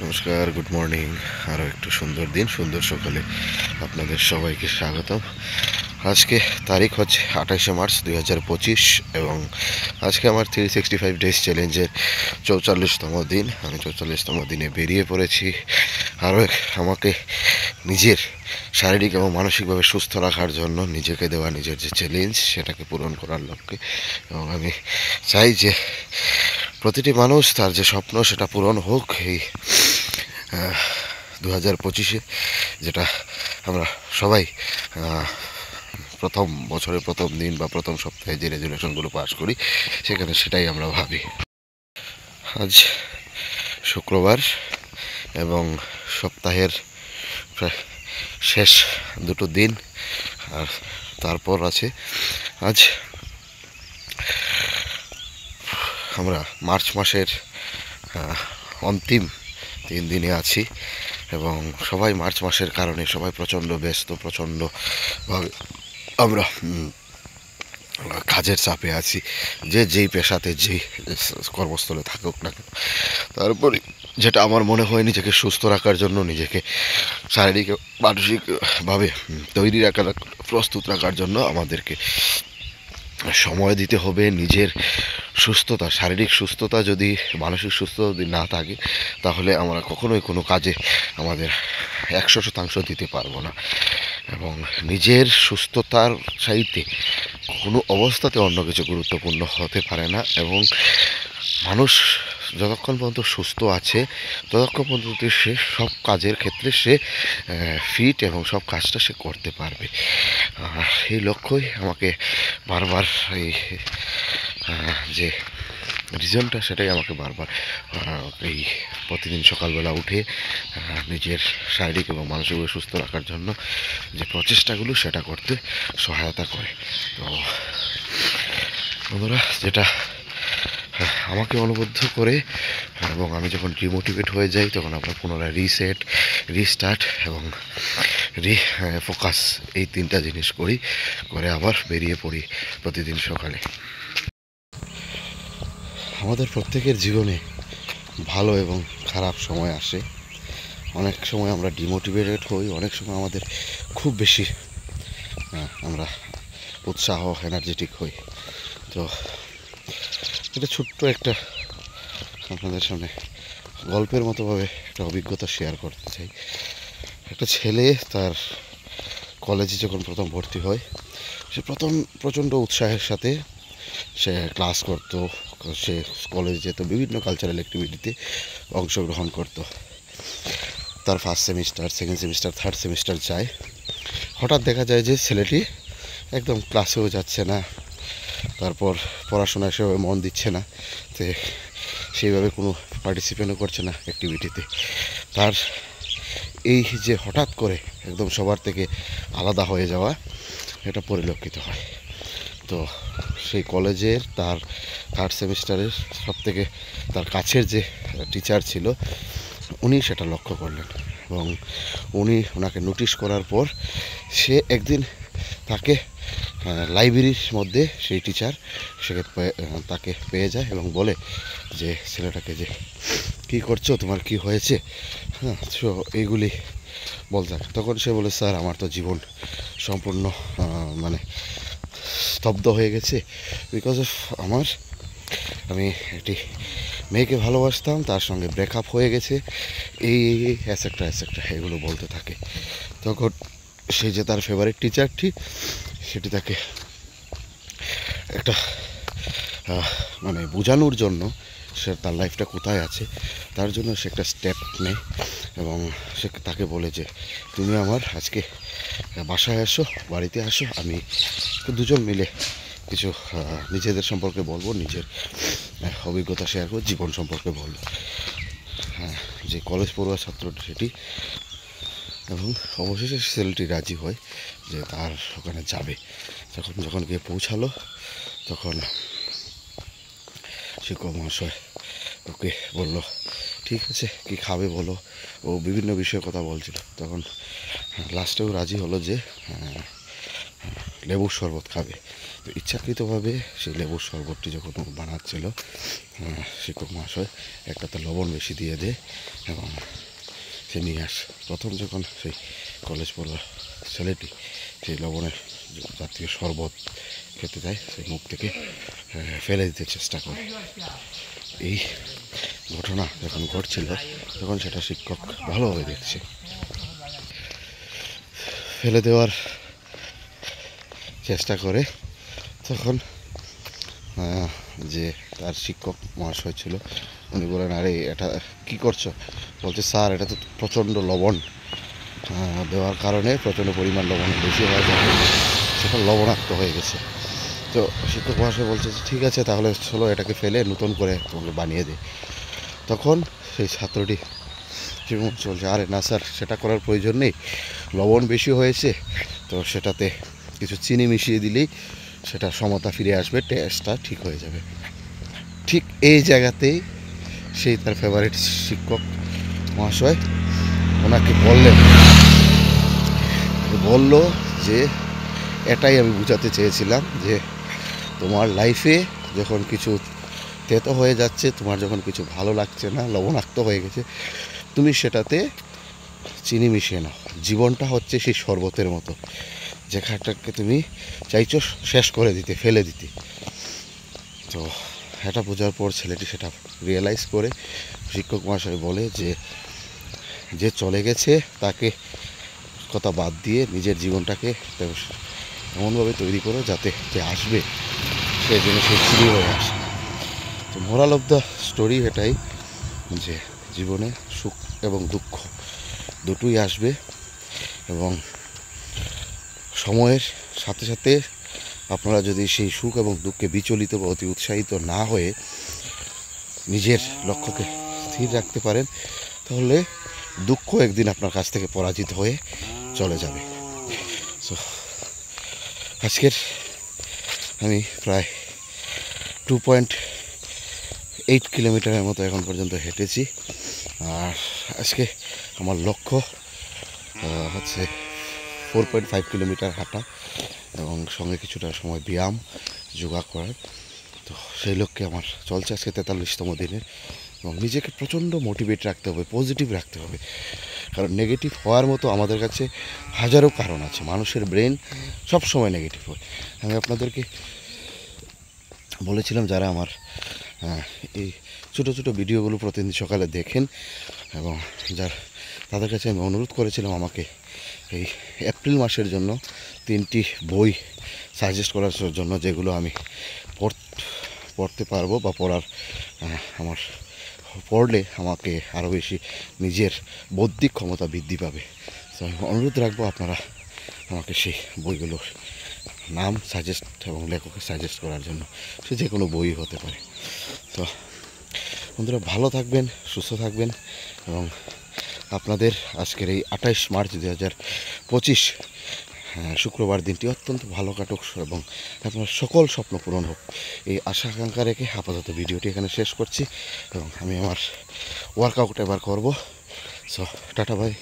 নমস্কার, good morning. আরও একটু সুন্দর দিন, সুন্দর সকালে আপনাদের সবাইকে স্বাগতম। আজকে তারিখ হচ্ছে 28শে মার্চ 2025 এবং আজকে আমার 365 ডেজ চ্যালেঞ্জের 44তম দিন। আমি 44তম দিনে বেরিয়ে পড়েছি আরও আমাকে নিজের শারীরিক এবং মানসিকভাবে সুস্থ রাখার জন্য নিজেকে দেওয়া নিজের যে চ্যালেঞ্জ সেটাকে পূরণ করার লক্ষ্যে। এবং আমি চাই যে প্রতিটি মানুষ তার যে স্বপ্ন সেটা পূরণ হোক এই 2025-এ, যেটা আমরা সবাই প্রথম বছরের প্রথম দিন বা প্রথম সপ্তাহে যে রেজুলেশনগুলো পাস করি সেখানে সেটাই আমরা ভাবি। আজ শুক্রবার এবং সপ্তাহের প্রায় শেষ দুটো দিন, আর তারপর আছে আজ আমরা মার্চ মাসের অন্তিম 3 দিনে আছি এবং সবাই মার্চ মাসের কারণে সবাই প্রচণ্ড ব্যস্ত, প্রচণ্ডভাবে আমরা কাজের চাপে আছি, যে যেই পেশাতে যেই কর্মস্থলে থাকুক না কেন। তারপরে যেটা আমার মনে হয়, নিজেকে সুস্থ রাখার জন্য, নিজেকে শারীরিক মানসিকভাবে তৈরি রাখার, প্রস্তুত রাখার জন্য আমাদেরকে সময় দিতে হবে। নিজের সুস্থতা, শারীরিক সুস্থতা যদি, মানসিক সুস্থতা যদি না থাকে তাহলে আমরা কখনোই কোনো কাজে আমাদের 100% দিতে পারবো না। এবং নিজের সুস্থতার চাইতে কোনো অবস্থাতে অন্য কিছু গুরুত্বপূর্ণ হতে পারে না। এবং মানুষ যতক্ষণ পর্যন্ত সুস্থ আছে ততক্ষণ পর্যন্ত সে সব কাজের ক্ষেত্রে সে ফিট এবং সব কাজটা সে করতে পারবে। এই লক্ষ্যই আমাকে বারবার এই যে রিজনটা, সেটাই আমাকে বারবার এই প্রতিদিন সকালবেলা উঠে নিজের শারীরিক এবং মানসিকভাবে সুস্থ রাখার জন্য যে প্রচেষ্টাগুলো সেটা করতে সহায়তা করে। তো বন্ধুরা, যেটা আমাকে অনুবদ্ধ করে এবং আমি যখন ডিমোটিভেট হয়ে যাই তখন আমরা পুনরায় রিস্টার্ট এবং ফোকাস, এই 3টা জিনিস করে আবার বেরিয়ে পড়ি প্রতিদিন সকালে। আমাদের প্রত্যেকের জীবনে ভালো এবং খারাপ সময় আসে। অনেক সময় আমরা ডিমোটিভেটেড হই, অনেক সময় আমাদের খুব বেশি আমরা উৎসাহ, এনার্জেটিক হই। তো এটা ছোট্ট একটা আপনাদের সামনে গল্পের মতোভাবে একটা অভিজ্ঞতা শেয়ার করতে চাই। একটা ছেলে তার কলেজে যখন প্রথম ভর্তি হয়, সে প্রথম প্রচণ্ড উৎসাহের সাথে সে ক্লাস করতো, সে কলেজে যেত, বিভিন্ন কালচারাল অ্যাক্টিভিটিতে অংশগ্রহণ করতো। তার first semester, second semester, third semester যায়। হঠাৎ দেখা যায় যে ছেলেটি একদম ক্লাসেও যাচ্ছে না, তারপর পড়াশোনায় সেভাবে মন দিচ্ছে না, তো সেইভাবে কোনো পার্টিসিপেটও করছে না অ্যাক্টিভিটিতে। তার এই যে হঠাৎ করে একদম সবার থেকে আলাদা হয়ে যাওয়া, এটা পরিলক্ষিত হয়। তো সেই কলেজের তার থার্ড সেমিস্টারের সবথেকে তার কাছের যে টিচার ছিল, উনি সেটা লক্ষ্য করলেন এবং ওনাকে নোটিশ করার পর সে একদিন তাকে লাইব্রেরির মধ্যে, সেই টিচার তাকে পেয়ে যায় এবং বলে যে ছেলেটাকে, যে কী করছো, তোমার কি হয়েছে, হ্যাঁ সো এইগুলি বলতে। তখন সে বলে, স্যার আমার তো জীবন সম্পূর্ণ মানে স্তব্ধ হয়ে গেছে, বিকজ অফ আমি একটি মেয়েকে ভালোবাসতাম, তার সঙ্গে ব্রেকআপ হয়ে গেছে, এই অ্যাসেক্ট্রা এগুলো বলতে থাকে। তখন সে যে তার ফেভারিট টিচারটি, সেটি তাকে একটা মানে বোঝানোর জন্য, সে তার লাইফটা কোথায় আছে তার জন্য সে একটা স্টেপ নেয় এবং সে তাকে বলে যে তুমি আমার আজকে বাসায় আসো, বাড়িতে আসো, আমি দুজন মিলে কিছু নিজেদের সম্পর্কে বলবো, নিজের অভিজ্ঞতা শেয়ার করবো, জীবন সম্পর্কে বলবো। হ্যাঁ, যে কলেজ পড়ুয়া ছাত্রটি সেটি। এবং অবশেষে ছেলেটি রাজি হয় যে তার ওখানে যাবে। যখন গিয়ে পৌঁছালো, তখন শিক্ষক মহাশয় ওকে বলল, ঠিক আছে কী খাবে বলো। ও বিভিন্ন বিষয়ে কথা বলছিল। তখন লাস্টেও রাজি হলো যে লেবুর শরবত খাবে। তো ইচ্ছাকৃতভাবে সেই লেবুর শরবতটি যখন ও বানাচ্ছিল, শিক্ষক মহাশয় একটাতে লবণ বেশি দিয়ে দেয় এবং সে নিয়ে আসে। প্রথম যখন সেই কলেজ পড়ুয়া ছেলেটি সেই লবণের জাতীয় শরবত খেতে যায়, সেই মুখ থেকে ফেলে দিতে চেষ্টা করে। এই ঘটনা যখন ঘটছিল তখন সেটা শিক্ষক ভালোভাবে দেখছে। ফেলে দেওয়ার চেষ্টা করে তখন যে তার শিক্ষক মহাশয় ছিল উনি বলেন, আরে এটা কি করছো? বলছে, স্যার এটা তো প্রচণ্ড লবণ দেওয়ার কারণে প্রচণ্ড পরিমাণ লবণ বেশি হওয়ার কারণে সেটা লবণাক্ত হয়ে গেছে। তো শিক্ষক মহাশয় বলছে যে ঠিক আছে, তাহলে চলো এটাকে ফেলে নতুন করে তোমাকে বানিয়ে দিই। তখন সেই ছাত্রটি চলছে, আরে না স্যার, সেটা করার প্রয়োজন নেই, লবণ বেশি হয়েছে তো সেটাতে কিছু চিনি মিশিয়ে দিলেই সেটা সমতা ফিরে আসবে, টেস্টটা ঠিক হয়ে যাবে। ঠিক এই জায়গাতেই সেই তার ফেভারিট শিক্ষক মহাশয় ওনাকে বলল যে এটাই আমি বোঝাতে চেয়েছিলাম, যে তোমার লাইফে যখন কিছু তেতো হয়ে যাচ্ছে, তোমার যখন কিছু ভালো লাগছে না, লবণাক্ত হয়ে গেছে, তুমি সেটাতে চিনি মিশিয়ে নাও। জীবনটা হচ্ছে সেই শরবতের মতো, যেখানটাকে তুমি চাইছো শেষ করে দিতে, ফেলে দিতে। তো এটা বোঝার পর ছেলেটি সেটা রিয়েলাইজ করে শিক্ষক মহাশয় বলে যে চলে গেছে তাকে কথা বাদ দিয়ে নিজের জীবনটাকে এমনভাবে তৈরি করো যাতে যে আসবে সে যেন সে চিনি হয়ে আসে। তো মোরাল অফ দ্য স্টোরি এটাই, যে জীবনে সুখ এবং দুঃখ দুটোই আসবে এবং সময়ের সাথে সাথে আপনারা যদি সেই সুখ এবং দুঃখে বিচলিত বা অতি উৎসাহিত না হয়ে নিজের লক্ষ্যকে স্থির রাখতে পারেন, তাহলে দুঃখ একদিন আপনার কাছ থেকে পরাজিত হয়ে চলে যাবে। সো আজকের আমি প্রায় 2.8 কিলোমিটারের মতো এখন পর্যন্ত হেঁটেছি। আর আজকে আমার লক্ষ্য হচ্ছে 4.5 কিলোমিটার হাঁটা এবং সঙ্গে কিছুটা সময় ব্যায়াম যোগা করার। তো সেই লক্ষ্যে আমার চলছে আজকে 43তম দিনের। এবং নিজেকে প্রচণ্ড মোটিভেট রাখতে হবে, পজিটিভ রাখতে হবে, কারণ নেগেটিভ হওয়ার মতো আমাদের কাছে হাজারো কারণ আছে। মানুষের ব্রেন সব সময় নেগেটিভ হয়। আমি আপনাদেরকে বলেছিলাম, যারা আমার এই ছোটো ছোটো ভিডিওগুলো প্রতিদিন সকালে দেখেন এবং তাদের কাছে আমি অনুরোধ করেছিলাম আমাকে এই এপ্রিল মাসের জন্য 3টি বই সাজেস্ট করার জন্য, যেগুলো আমি পড়তে পারবো বা আমার পড়লে আমাকে আরও বেশি নিজের বৌদ্ধিক ক্ষমতা বৃদ্ধি পাবে। তো আমি অনুরোধ রাখবো আপনারা আমাকে সেই বইগুলোর নাম সাজেস্ট এবং লেখকের সাজেস্ট করার জন্য। সে যে কোনো বই হতে পারে। তো বন্ধুরা, ভালো থাকবেন, সুস্থ থাকবেন এবং আপনাদের আজকের এই 28 মার্চ 2025 শুক্রবার দিনটি অত্যন্ত ভালো কাটুক এবং আপনার সকল স্বপ্ন পূরণ হোক, এই আশা আকাঙ্ক্ষা রেখে আপাতত ভিডিওটি এখানে শেষ করছি এবং আমি আমার ওয়ার্কআউট এবার করব। So tata, by.